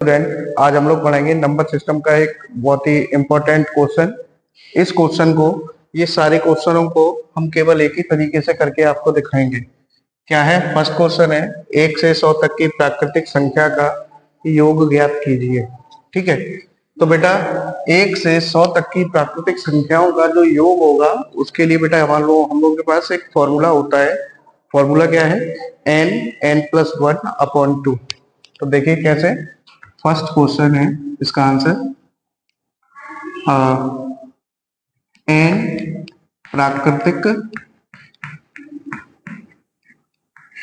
Student, आज हम लोग पढ़ेंगे नंबर सिस्टम का एक बहुत ही इंपॉर्टेंट क्वेश्चन। इस क्वेश्चन को, ये सारे क्वेश्चनों को हम केवल एक ही तरीके से करके आपको दिखाएंगे। क्या है? फर्स्ट क्वेश्चन है, 1 से 100 तक की प्राकृतिक संख्या का योग ज्ञात कीजिए। ठीक है, तो बेटा 1 से 100 तक की प्राकृतिक संख्याओं का जो योग होगा, उसके लिए बेटा हम लोग के पास एक फॉर्मूला होता है। फॉर्मूला क्या है? n+1/2। तो देखिए कैसे। फर्स्ट क्वेश्चन है, इसका आंसर एन प्राकृतिक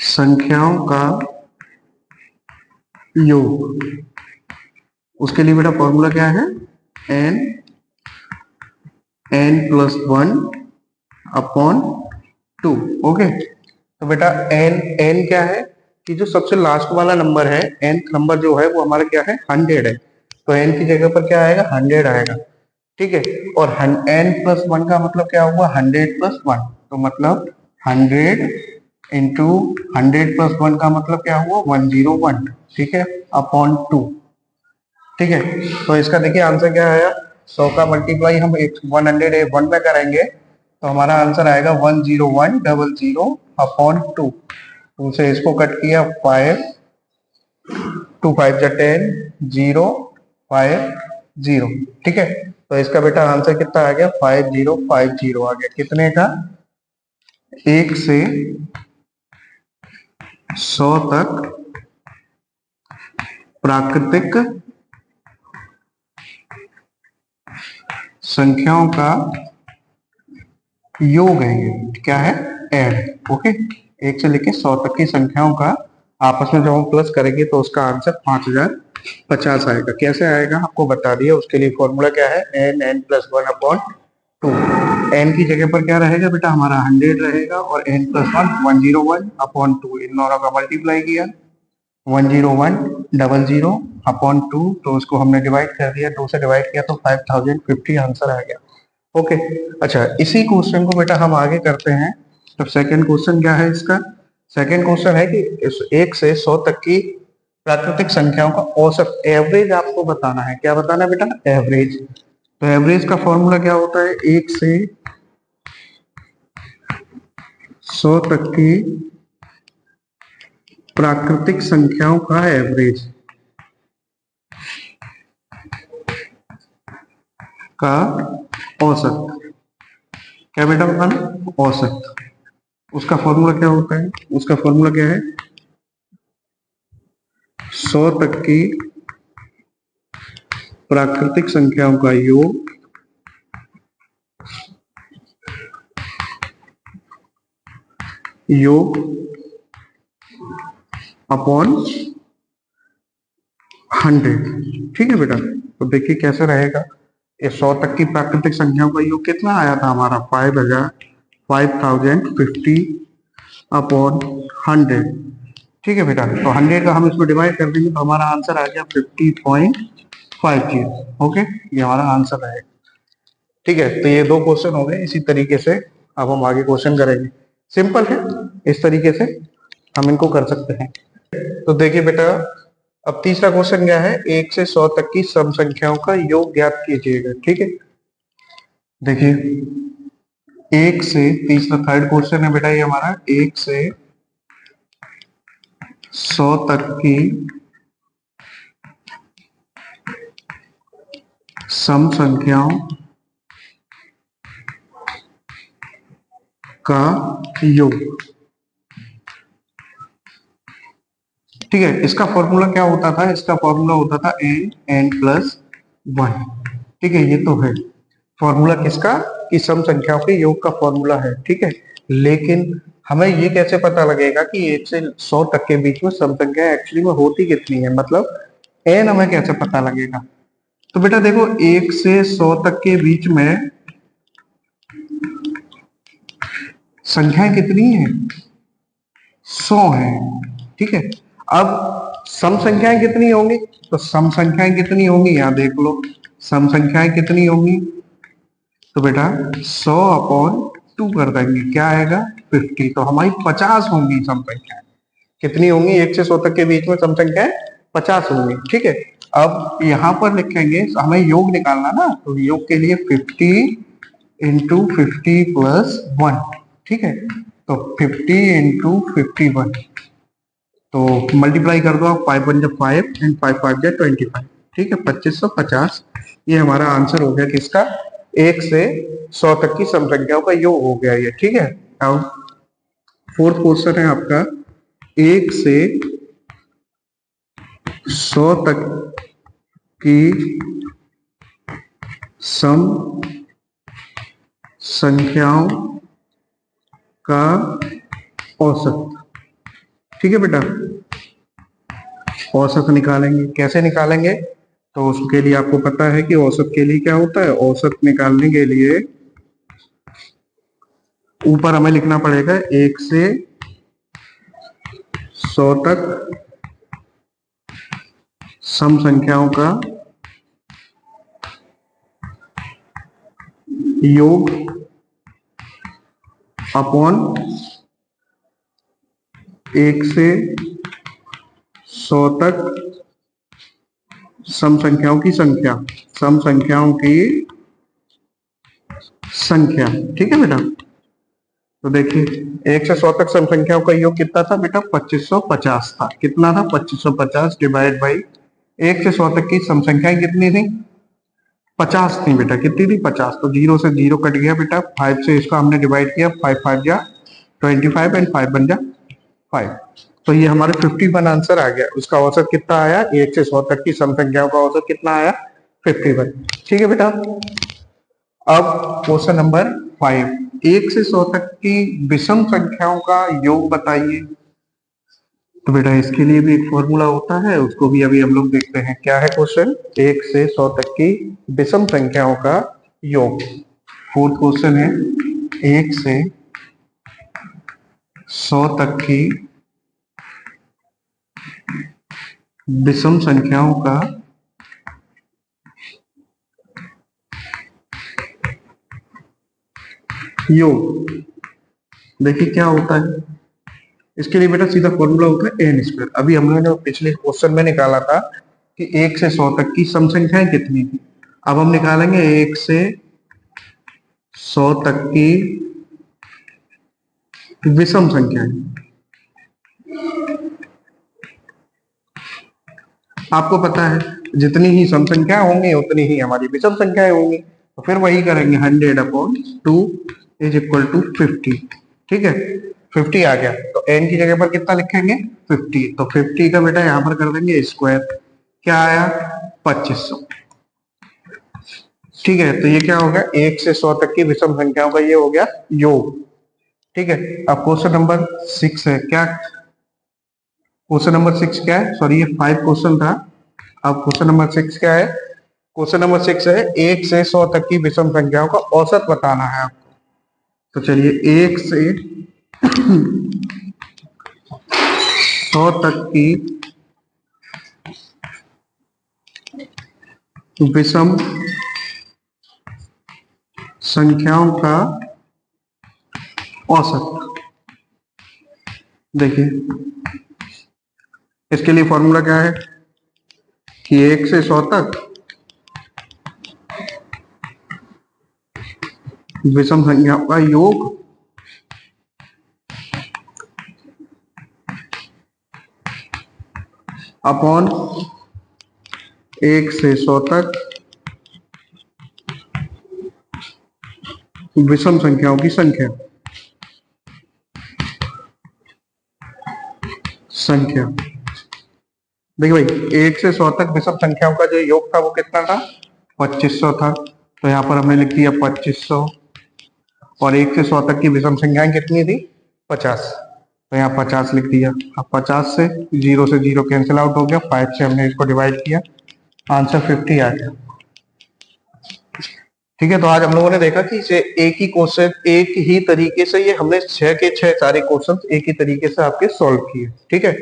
संख्याओं का योग। उसके लिए बेटा फॉर्मूला क्या है? n+1/2। ओके, तो बेटा n क्या है कि जो सबसे लास्ट वाला नंबर है, nth नंबर जो है वो हमारा क्या है? 100 है। तो n की जगह पर क्या आएगा? 100 आएगा। ठीक है, और n+1 का मतलब क्या हुआ? 100+1। तो मतलब 100 इंटू 100+1 का मतलब क्या हुआ? 101। ठीक है, अपॉन 2। ठीक है, तो इसका देखिए आंसर क्या आया। 100 का मल्टीप्लाई हम 101 में करेंगे तो हमारा आंसर आएगा 10100/2। टू से इसको कट किया 5, 2 5 जा 10, 0 5 0। ठीक है, तो इसका बेटा आंसर कितना आ गया? 5050 आ गया। कितने का? 1 से 100 तक प्राकृतिक संख्याओं का योग है। ये क्या है? एड। ओके, 1 से लेके 100 तक की संख्याओं का आपस में जब हम प्लस करेंगे तो उसका आंसर 5050 आएगा। कैसे आएगा आपको बता दिया। उसके लिए फॉर्मूला क्या है? n+1/2। n की जगह पर क्या रहेगा बेटा? हमारा 100 रहेगा, और n+1 101/2। इन दोनों का मल्टीप्लाई किया 10100/2, तो उसको हमने डिवाइड कर दिया। 2 से डिवाइड किया तो 5050 आंसर आ गया। ओके, अच्छा, इसी क्वेश्चन को बेटा हम आगे करते हैं। तो सेकंड क्वेश्चन क्या है इसका? सेकंड क्वेश्चन है कि 1 से 100 तक की प्राकृतिक संख्याओं का औसत, एवरेज आपको बताना है। क्या बताना है बेटा? एवरेज। तो एवरेज का फॉर्मूला क्या होता है? 1 से 100 तक की प्राकृतिक संख्याओं का एवरेज का औसत। क्या बेटा बताना? औसत। उसका फॉर्मूला क्या होता है? उसका फॉर्मूला क्या है? 100 तक की प्राकृतिक संख्याओं का योग अपॉन 100। ठीक है बेटा, तो देखिए कैसे रहेगा। ये 100 तक की प्राकृतिक संख्याओं का योग कितना आया था हमारा? 5050 अपॉन 100। ठीक है बेटा, तो 100 का हम इसमें डिवाइड कर देंगे तो हमारा आंसर आ गया 50.50। ओके, ये हमारा आंसर है। ठीक है, तो ये दो क्वेश्चन हो गए। इसी तरीके से अब हम आगे क्वेश्चन करेंगे। सिंपल है, इस तरीके से हम इनको कर सकते हैं। तो देखिए बेटा, अब तीसरा क्वेश्चन क्या है? 1 से 100 तक की सम संख्याओं का योग ज्ञात कीजिएगा। ठीक है, देखिए 1 से, तीसरा थर्ड क्वेश्चन है बेटा ये हमारा। 1 से 100 तक की सम संख्याओं का योग। ठीक है, इसका फॉर्मूला क्या होता था? इसका फॉर्मूला होता था n+1। ठीक है, ये तो है फॉर्मूला किसका? कि सम संख्याओं के योग का फॉर्मूला है। ठीक है, लेकिन हमें ये कैसे पता लगेगा कि 1 से 100 तक के बीच में सम संख्या एक्चुअली में होती कितनी है? मतलब n हमें कैसे पता लगेगा? तो बेटा देखो, 1 से 100 तक के बीच में संख्याएं कितनी है? 100 है। ठीक है, अब सम संख्याएं कितनी होंगी? तो सम संख्याएं कितनी होंगी यहाँ देख लो। सम संख्याएं कितनी होंगी? तो बेटा 100/2 कर देंगे, क्या आएगा? 50। तो हमारी 50 होंगी सम संख्याएं। कितनी होंगी? 1 से 100 तक के बीच में सम संख्याएं 50 होंगी। ठीक है, अब यहाँ पर लिखेंगे, हमें योग निकालना ना, तो योग के लिए 50 इंटू 50+1, ठीक है। तो 50 इंटू 51, तो मल्टीप्लाई कर दो आप, 5 1 5 एंड 5 5 25, ठीक है, 2550। ये हमारा आंसर हो गया किसका, 1 से 100 तक की सम संख्याओं का योग हो गया ये, ठीक है। अब फोर्थ क्वेश्चन है आपका, 1 से 100 तक की सम संख्याओं का औसत, ठीक है बेटा। औसत निकालेंगे, कैसे निकालेंगे, तो उसके लिए आपको पता है कि औसत के लिए क्या होता है, औसत निकालने के लिए ऊपर हमें लिखना पड़ेगा 1 से 100 तक सम संख्याओं का योग अपॉन 1 से 100 तक सम संख्याओं की संख्या, सम संख्याओं की संख्या, ठीक है बेटा। तो देखिए 1 से 100 तक सम संख्याओं का योग कितना था बेटा, 2550 था। कितना था, 2550 डिवाइड बाई 1 से 100 तक की सम संख्याएं कितनी थी, 50 थी बेटा। कितनी थी, 50। तो 0 से 0 कट गया बेटा, 5 से इसको हमने डिवाइड किया, 5 5 जा 25 एंड 5 1 जा 5। तो ये हमारे 51 आंसर आ गया। उसका औसत कितना आया, 1 से 100 तक की सम संख्याओं का औसत कितना आया, 51, ठीक है बेटा। अब क्वेश्चन नंबर 5, 1 से 100 तक की विषम संख्याओं का योग बताइए। तो बेटा इसके लिए भी एक फॉर्मूला होता है, उसको भी अभी हम लोग देखते हैं। क्या है क्वेश्चन, 1 से 100 तक की विषम संख्याओं का योग। फोर्थ क्वेश्चन है, 1 से 100 तक की विषम संख्याओं का योग। देखिए क्या होता है, इसके लिए बेटा सीधा फॉर्मूला होता है एन स्क्वायर। अभी हमने जो पिछले क्वेश्चन में निकाला था कि 1 से 100 तक की सम संख्याएं कितनी थी, अब हम निकालेंगे 1 से 100 तक की विषम संख्याएं। आपको पता है जितनी ही सम संख्या होंगी उतनी ही हमारी विषम संख्याएं होंगी, तो फिर वही करेंगे, 100/2 इज इक्वल टू 50, ठीक है। 50 आ गया, तो n की जगह पर कितना लिखेंगे, 50। तो 50 का बेटा यहाँ पर कर देंगे स्क्वायर, क्या आया, 2500, ठीक है। तो ये क्या हो गया, 1 से 100 तक की विषम संख्याओं का ये हो गया योग, ठीक है। अब क्वेश्चन नंबर 6 है, क्या क्वेश्चन नंबर 6 क्या है, सॉरी ये 5 क्वेश्चन था। अब क्वेश्चन नंबर 6 क्या है, क्वेश्चन नंबर 6 है 1 से 100 तक की विषम संख्याओं का औसत बताना है आपको। तो चलिए 1 से 100 तक की विषम संख्याओं का औसत। देखिए इसके लिए फॉर्मूला क्या है कि 1 से 100 तक विषम संख्याओं का योग अपॉन 1 से 100 तक विषम संख्याओं की संख्या, देखिए भाई 1 से 100 तक विषम संख्याओं का जो योग था वो कितना था, 2500 था। तो यहाँ पर हमने लिख दिया 2500, और 1 से 100 तक की विषम संख्याएं कितनी थी, 50। तो यहाँ 50 लिख दिया। अब 50 से 0 से 0 कैंसिल आउट हो गया, 5 से हमने इसको डिवाइड किया, आंसर 50 आ गया, ठीक है। तो आज हम लोगों ने देखा कि इसे एक ही क्वेश्चन एक ही तरीके से, ये हमने 6 के 6 सारे क्वेश्चन एक ही तरीके से आपके सॉल्व किए, ठीक है।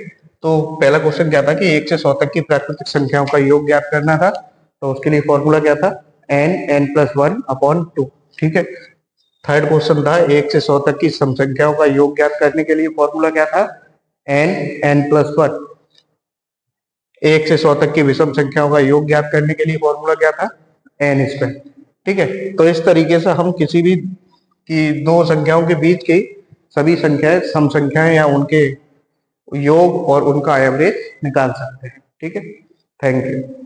तो पहला क्वेश्चन क्या था कि 1 से 100 तक की प्राकृतिक संख्याओं का योग ज्ञात करना था। तो उसके लिए फॉर्मूला क्या था, n+1/2, ठीक है। थर्ड क्वेश्चन था 1 से 100 तक की सम संख्याओं का योग ज्ञात करने के लिए फॉर्मूला क्या था, n+1, 1 से 100 तक की विषम संख्याओं का योग ज्ञात करने के लिए फॉर्मूला क्या था, एन स्क्वायर। ठीक है, तो इस तरीके से हम किसी भी की दो संख्याओं के बीच की सभी संख्याएं सम संख्याएं या उनके योग और उनका एवरेज निकाल सकते हैं। ठीक है, थैंक यू।